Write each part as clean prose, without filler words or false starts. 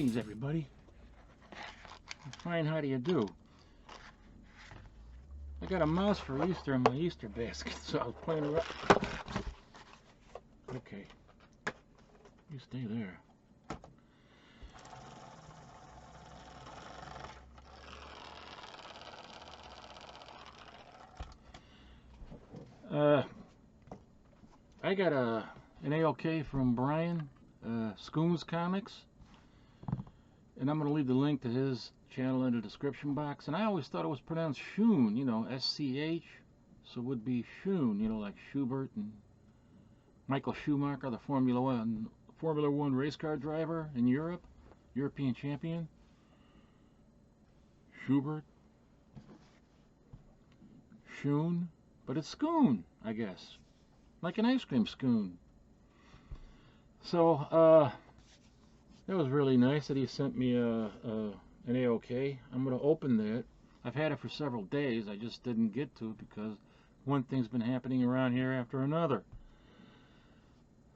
Greetings, everybody. Fine, how do you do? I got a mouse for Easter in my Easter basket, so I was playing around. Okay, you stay there. I got an AOK from Brian, Schoon's Comics, and I'm going to leave the link to his channel in the description box. And I always thought it was pronounced Schoon, you know, S-C-H, so it would be Schoon, you know, like Schubert and Michael Schumacher, the Formula One race car driver in Europe, European champion. Schubert, Schoon, but it's Schoon, I guess, like an ice cream Schoon. So that was really nice that he sent me an AOK. I'm going to open that. I've had it for several days. I just didn't get to it because one thing's been happening around here after another.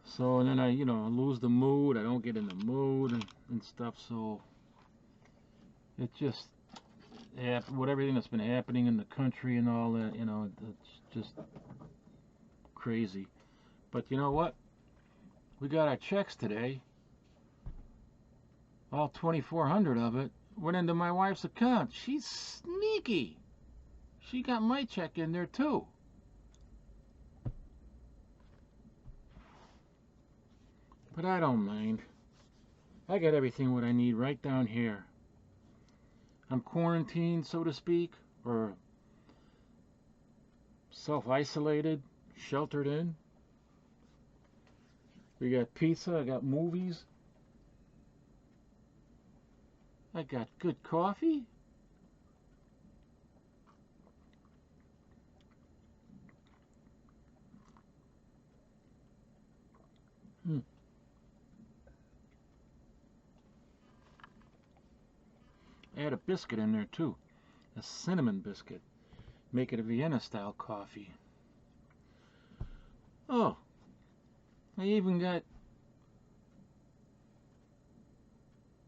So, and then I, you know, lose the mood. I don't get in the mood and stuff. So it just, with everything that's been happening in the country and all that, you know, it's just crazy. But you know what? We got our checks today. All 2,400 of it went into my wife's account. She's sneaky. She got my check in there too. But I don't mind. I got everything what I need right down here. I'm quarantined, so to speak, or self-isolated, sheltered in. We got pizza, I got movies. I got good coffee. I had a biscuit in there too, a cinnamon biscuit. Make it a Vienna style coffee. Oh, I even got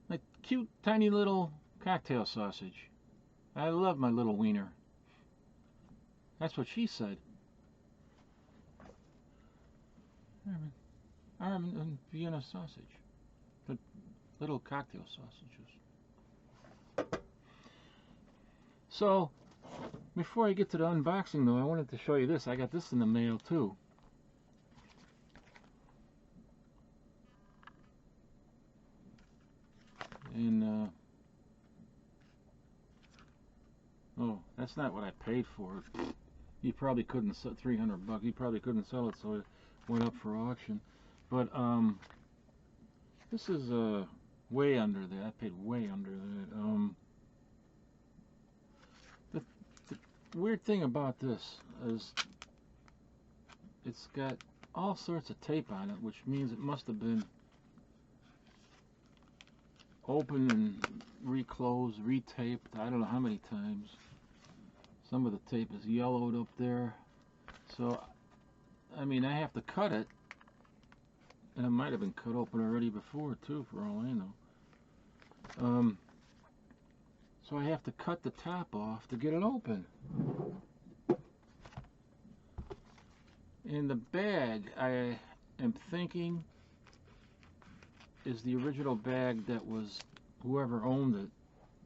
a cute tiny little cocktail sausage. I love my little wiener. That's what she said. Armin and Vienna sausage. The little cocktail sausages. So, before I get to the unboxing though, I wanted to show you this. I got this in the mail too. And, oh, that's not what I paid for it. He probably couldn't sell 300 bucks. He probably couldn't sell it, so it went up for auction. But, this is, way under that. I paid way under that. The weird thing about this is it's got all sorts of tape on it, which means it must have been opened and reclosed, retaped, I don't know how many times. Some of the tape is yellowed up there. So, I mean, I have to cut it. And it might have been cut open already before, too, for all I know. So I have to cut the top off to get it open. And the bag, I am thinking, is the original bag that was whoever owned it,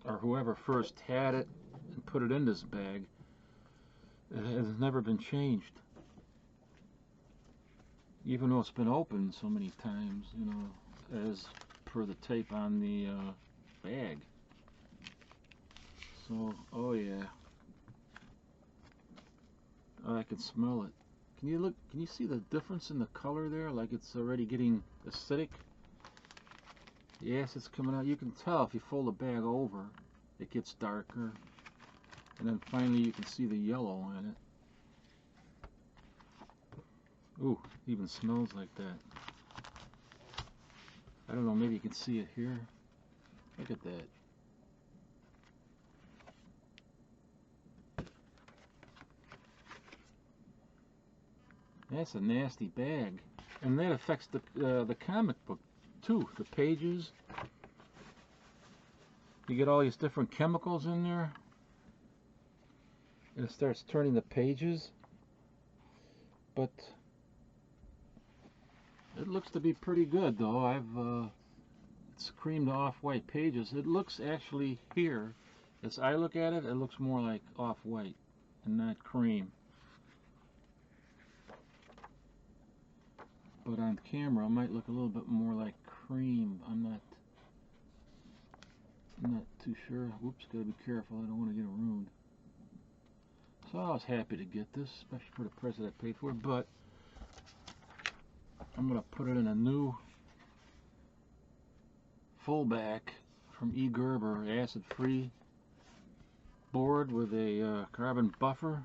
or whoever first had it and put it in this bag. It has never been changed. Even though it's been opened so many times, you know, as per the tape on the bag. So, oh yeah. Oh, I can smell it. Can you look, can you see the difference in the color there? Like it's already getting acidic. The acid's coming out. You can tell if you fold the bag over, it gets darker. And then finally you can see the yellow on it. Ooh, even smells like that. I don't know, maybe you can see it here. Look at that. That's a nasty bag. And that affects the comic book too. The pages, You get all these different chemicals in there, and it starts turning the pages. But it looks to be pretty good, though. It's creamed off-white pages. It looks actually here, as I look at it, it looks more like off-white and not cream. But on camera, it might look a little bit more like cream. I'm not too sure. Whoops, gotta be careful. I don't want to get it ruined. So I was happy to get this, especially for the price that I paid for it. But I'm gonna put it in a new fullback from E. Gerber, acid-free board with a carbon buffer.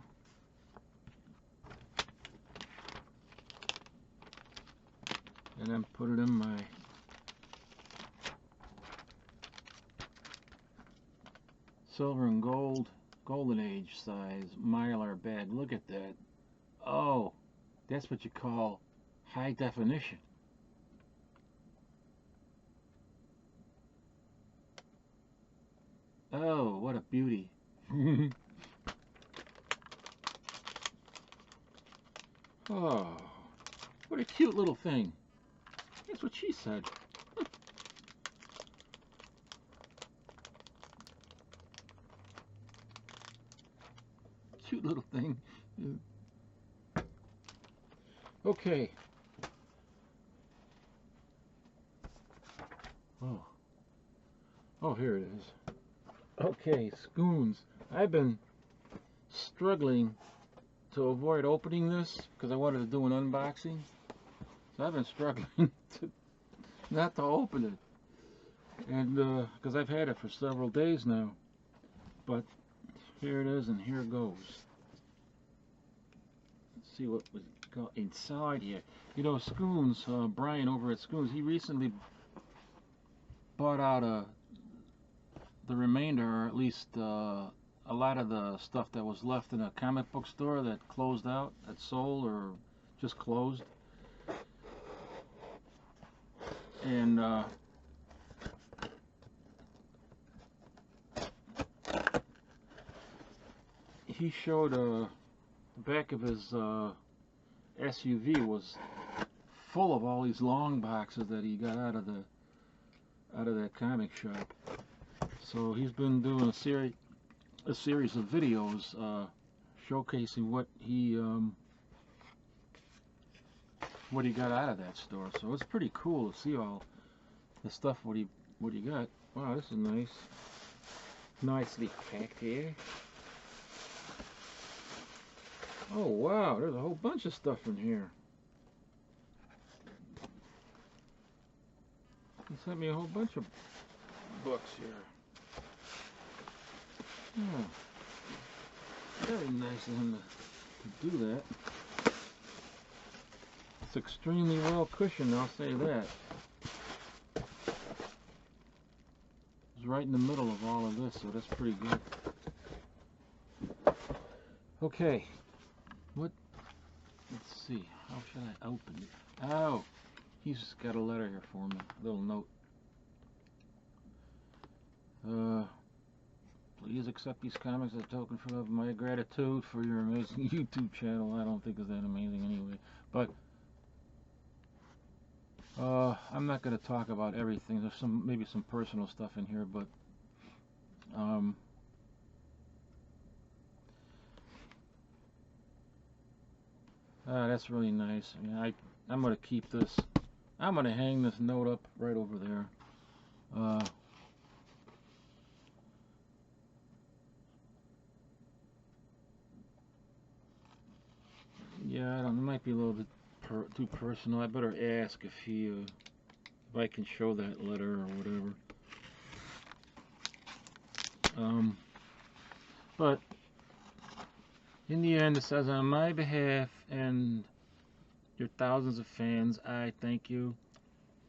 And then put it in my silver and gold, golden age size Mylar bag. Look at that. Oh, that's what you call high definition. Oh, what a beauty. Oh, what a cute little thing. That's what she said. Cute little thing. Okay. Oh, here it is. Okay, Schoons. I've been struggling to avoid opening this because I wanted to do an unboxing. So I've been struggling not to open it. And because I've had it for several days now. But here it is, and here it goes. Let's see what was inside here. You know, Schoons, Brian over at Schoons, he recently bought out the remainder, or at least a lot of the stuff that was left in a comic book store that closed out, that sold or just closed. And he showed the back of his SUV was full of all these long boxes that he got out of that comic shop. So he's been doing a series of videos showcasing what he got out of that store. So it's pretty cool to see all the stuff what he got. Wow, this is nice. Nicely packed here. Oh wow, there's a whole bunch of stuff in here. He sent me a whole bunch of books here. Oh, very nice of him to do that. It's extremely well cushioned, I'll say that. It's right in the middle of all of this, so that's pretty good. Okay, let's see, how should I open it? Oh, he's got a letter here for me, a little note. Please accept these comics as a token of my gratitude for your amazing YouTube channel. I don't think it's that amazing anyway, but I'm not going to talk about everything. There's maybe some personal stuff in here, but that's really nice. I mean, I'm going to keep this. I'm going to hang this note up right over there. Yeah, I don't know, it might be a little bit too personal. I better ask if I can show that letter or whatever. But in the end, it says, on my behalf and your thousands of fans, I thank you.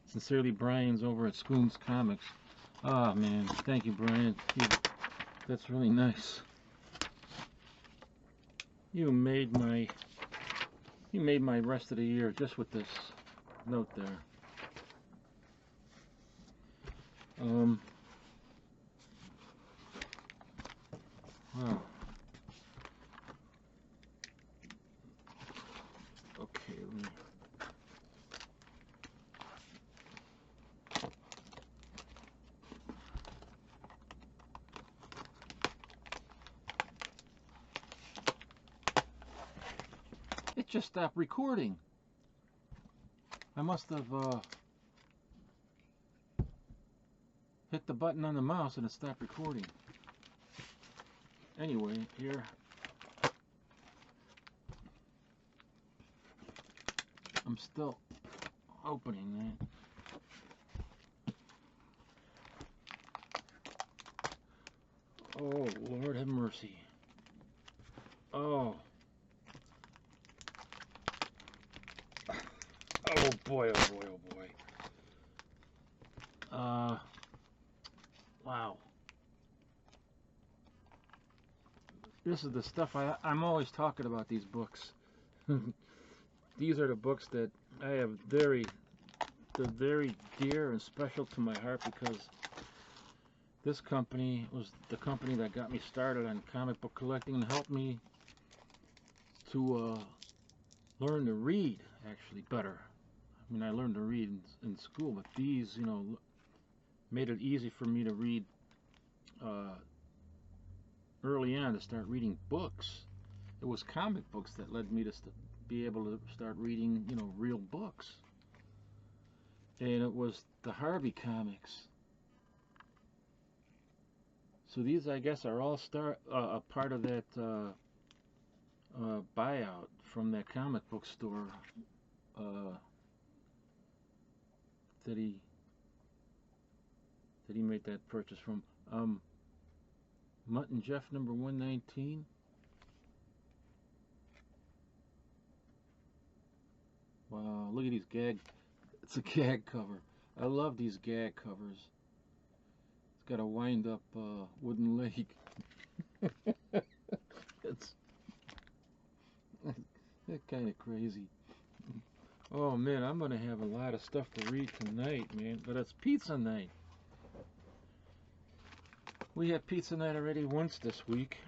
Sincerely, Brian's over at Schoon's Comics. Oh man, thank you, Brian. That's really nice. You made my rest of the year just with this note there. just stopped recording. I must have hit the button on the mouse and it stopped recording. Anyway, here I'm still opening that. Oh, Lord have mercy. Oh. Oh boy, oh boy, oh boy. Wow. This is the stuff I'm always talking about, these books. These are the books that I have they're very dear and special to my heart, because this company was the company that got me started on comic book collecting and helped me to learn to read actually better. I mean, I learned to read in school, but these, you know, made it easy for me to read early on, to start reading books. It was comic books that led me to be able to start reading, you know, real books. And it was the Harvey Comics. So these, I guess, are all a part of that buyout from that comic book store that he made that purchase from. Mutt and Jeff number 119. Wow, look at these gag. It's a gag cover. I love these gag covers. It's got a wind-up wooden leg. It's kind of crazy. Oh man, I'm gonna have a lot of stuff to read tonight, man. But it's pizza night. We had pizza night already once this week,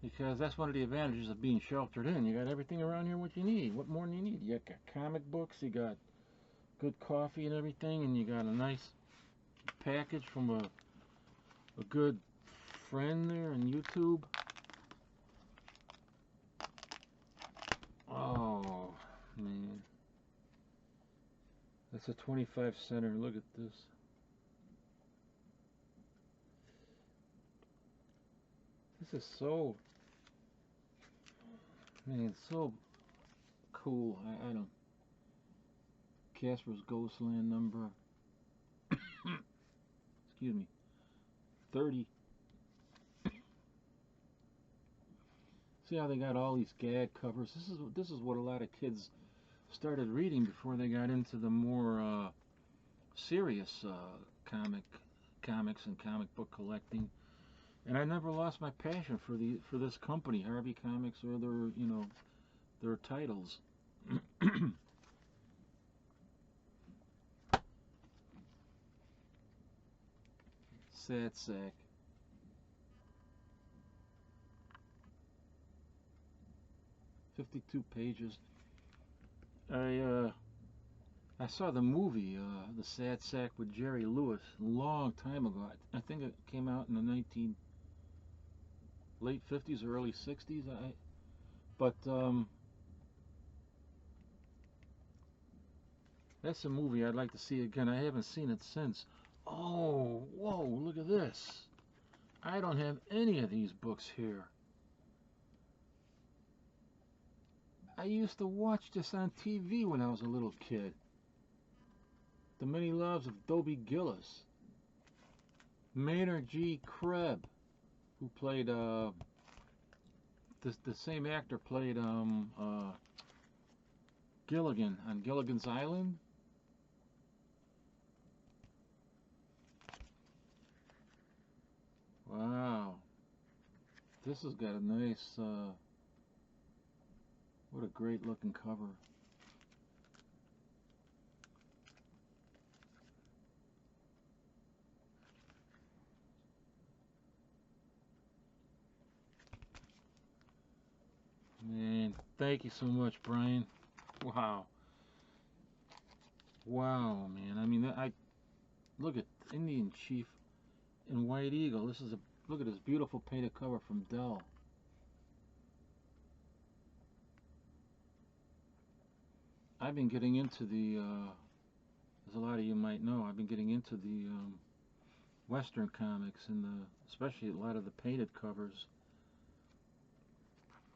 because that's one of the advantages of being sheltered in. You got everything around here what you need. What more do you need? You got comic books, you got good coffee and everything, and you got a nice package from a good friend there on YouTube. Oh man, that's a 25 center. Look at this. This is so, man, so cool. I don't. Casper's Ghostland number. Excuse me. 30. See how they got all these gag covers? This is what a lot of kids started reading before they got into the more serious comics and comic book collecting. And I never lost my passion for this company, Harvey Comics, or their, you know, their titles. Sad sack. "52 pages. I saw the movie, The Sad Sack, with Jerry Lewis a long time ago. I think it came out in the late 50s or early 60s. But that's a movie I'd like to see again. I haven't seen it since. Oh, whoa, look at this. I don't have any of these books here. I used to watch this on TV when I was a little kid. The Many Lives of Dobie Gillis. Maynard G. Krebs, who played the same actor played Gilligan on Gilligan's Island. Wow, this has got a nice what a great looking cover. Man, thank you so much, Brian. Wow. Wow, man. I mean, I look at Indian Chief and White Eagle. This is look at this beautiful painted cover from Dell. I've been getting into the, as a lot of you might know, I've been getting into the Western comics and especially a lot of the painted covers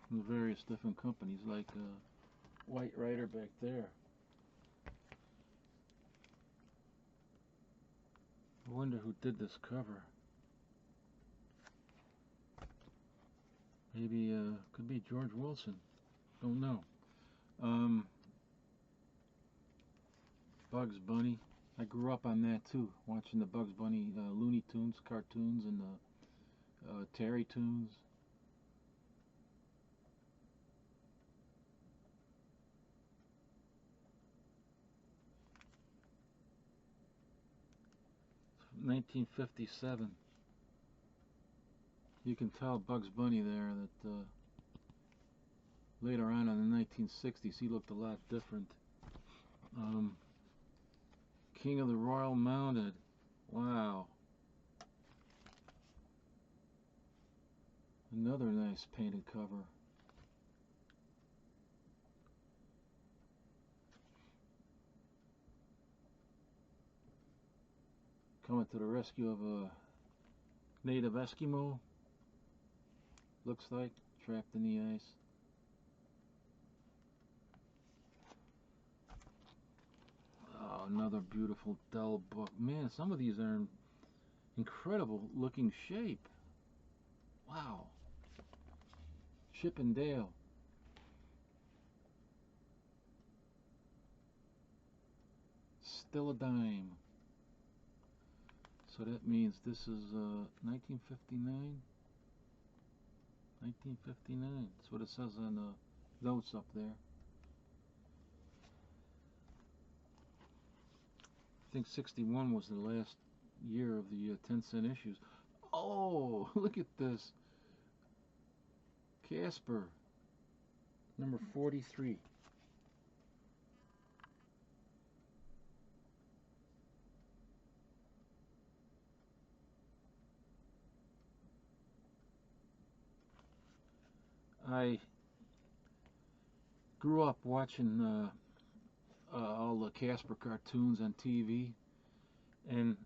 from the various different companies, like White Rider back there. I wonder who did this cover. Maybe could be George Wilson. Don't know. Bugs Bunny. I grew up on that too, watching the Bugs Bunny Looney Tunes cartoons and the Terry Tunes. From 1957. You can tell Bugs Bunny there that later on in the 1960s he looked a lot different. King of the Royal Mounted. Wow. Another nice painted cover. Coming to the rescue of a native Eskimo. Looks like trapped in the ice. Oh, another beautiful Dell book. Man, some of these are in incredible looking shape. Wow. Chip and Dale. Still a dime. So that means this is 1959. 1959. That's what it says on the notes up there. I think 61 was the last year of the 10-cent issues. Oh, look at this. Casper, number 43. I grew up watching all the Casper cartoons on TV, and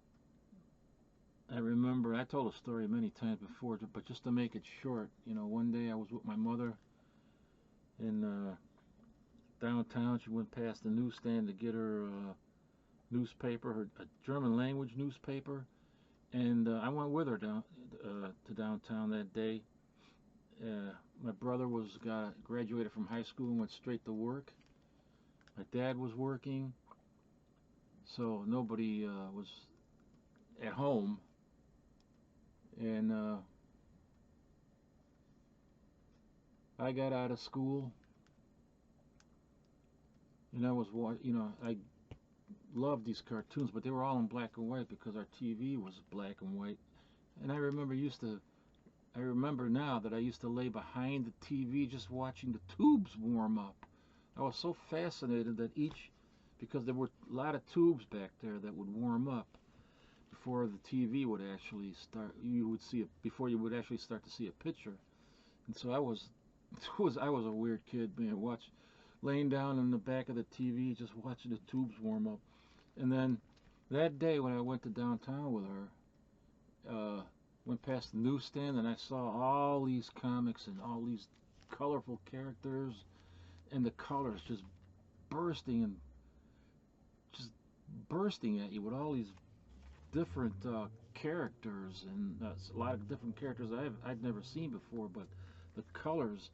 I remember, I told a story many times before, but just to make it short, you know, one day I was with my mother in downtown. She went past the newsstand to get her newspaper, a German language newspaper, and I went with her down to downtown that day. My brother graduated from high school and went straight to work. My dad was working, so nobody was at home, and I got out of school, and I loved these cartoons, but they were all in black and white because our TV was black and white. And I remember now that I used to lay behind the TV just watching the tubes warm up. I was so fascinated that because there were a lot of tubes back there that would warm up before the TV would actually start. You would see it before you would actually start to see a picture. And so I was a weird kid, man. Laying down in the back of the TV, just watching the tubes warm up. And then that day when I went to downtown with her, went past the newsstand and I saw all these comics and all these colorful characters, and the colors just bursting at you with all these different characters, and a lot of different characters I'd never seen before, but the colors,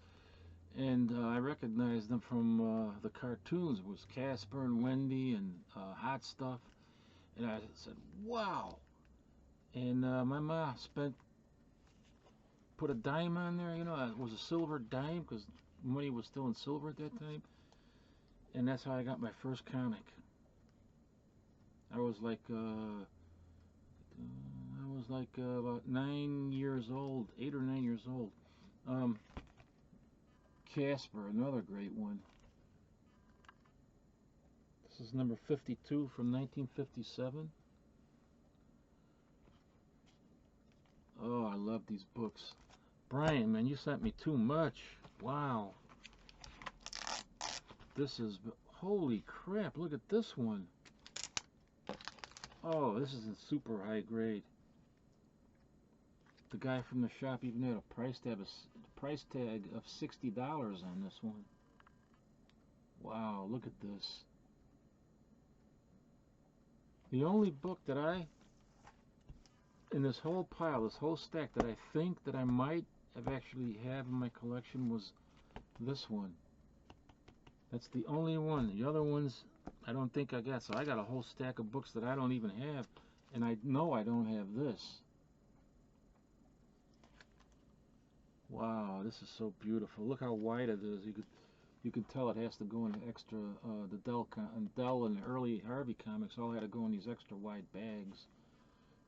and I recognized them from the cartoons. It was Casper and Wendy and Hot Stuff, and I said, wow. And my mom put a dime on there, you know, it was a silver dime because money was still in silver at that time, and that's how I got my first comic. I was like about 9 years old, 8 or 9 years old. Casper, another great one. This is number 52 from 1957. Oh, I love these books. Brian, man, you sent me too much. Wow. This is, Holy crap, look at this one. Oh, this is in super high grade. The guy from the shop even had a price tag of $60 on this one. Wow, look at this. The only book that in this whole pile, this whole stack, that I think that I might have actually have in my collection was this one. That's the only one. The other ones I don't think I got. So I got a whole stack of books that I don't even have, and I know I don't have this. Wow, this is so beautiful. Look how wide it is. You can tell it has to go in extra. The Dell and the early Harvey Comics all had to go in these extra wide bags.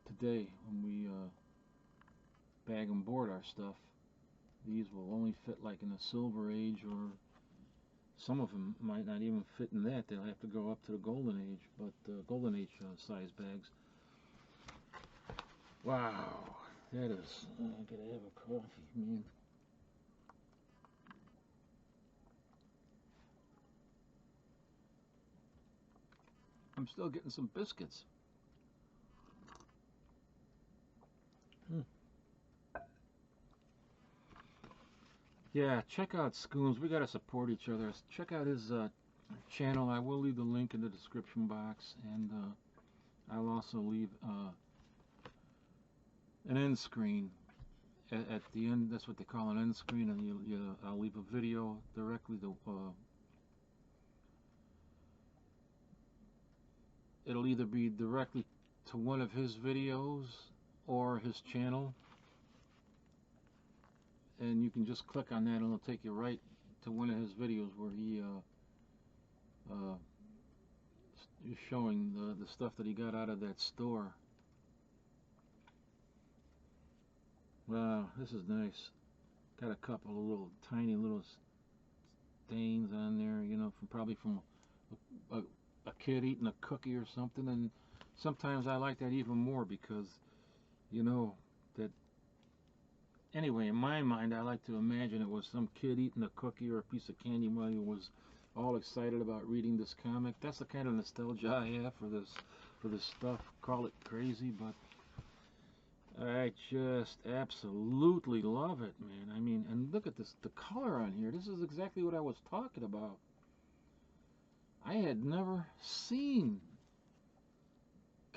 Today, when we bag and board our stuff, these will only fit like in a SilverAge, or some of them might not even fit in that. They'll have to go up to the Golden Age, but Golden Age size bags. Wow, that is. I gotta have a coffee, man. I'm still getting some biscuits. Yeah, check out Schoon's. We gotta support each other. Check out his channel. I will leave the link in the description box, and I'll also leave an end screen at the end. That's what they call an end screen, and I'll leave a video directly to. It'll either be directly to one of his videos or his channel, and you can just click on that and it'll take you right to one of his videos where he is showing the stuff that he got out of that store. Wow, this is nice. Got a couple of little tiny little stains on there, you know, probably from a kid eating a cookie or something. And sometimes I like that even more because, you know, that anyway, in my mind, I like to imagine it was some kid eating a cookie or a piece of candy while he was all excited about reading this comic. That's the kind of nostalgia I have for this stuff. Call it crazy, but I just absolutely love it, man. I mean, and look at this, the color on here. This is exactly what I was talking about. I had never seen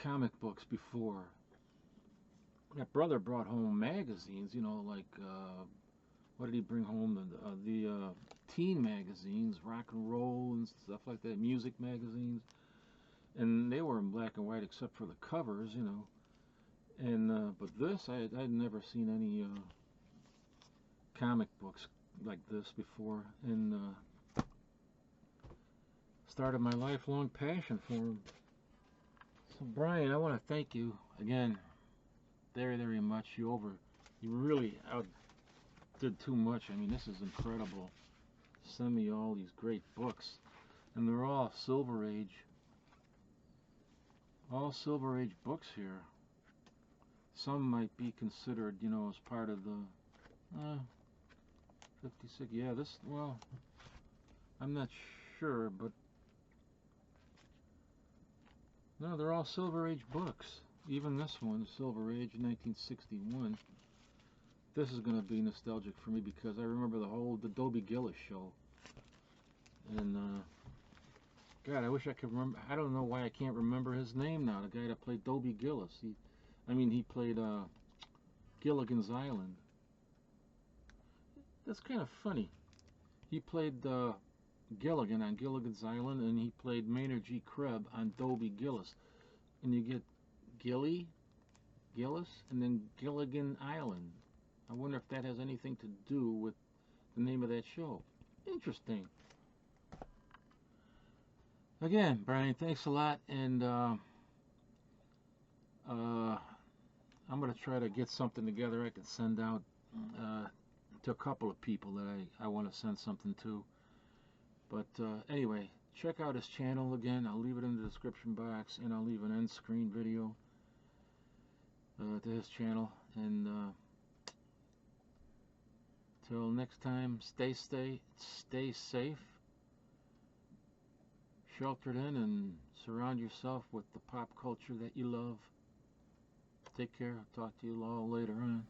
comic books before. My brother brought home magazines, you know, like what did he bring home? The teen magazines, rock and roll and stuff like that, music magazines, and they were in black and white except for the covers, you know. And but this, I'd never seen any comic books like this before, and started my lifelong passion for them. So Brian, I want to thank you again very, very much. You really outdid too much. I mean, this is incredible. Send me all these great books, and they're all SilverAge. All SilverAge books here. Some might be considered, you know, as part of the 56. Yeah, this, well, I'm not sure, but no, they're all SilverAge books. Even this one, SilverAge 1961. This is going to be nostalgic for me because I remember the Dobie Gillis show. And God, I wish I could remember. I don't know why I can't remember his name now. The guy that played Dobie Gillis. He played Gilligan's Island. That's kind of funny. He played Gilligan on Gilligan's Island, and he played Maynard G. Krebs on Dobie Gillis. And you get Gillis, and then Gilligan Island. I wonder if that has anything to do with the name of that show. Interesting. Again, Brian, thanks a lot, and I'm going to try to get something together I can send out to a couple of people that I want to send something to. But anyway, check out his channel again. I'll leave it in the description box, and I'll leave an end screen video to his channel. And till next time, stay safe. sheltered in and surround yourself with the pop culture that you love. Take care. I'll talk to you all later on.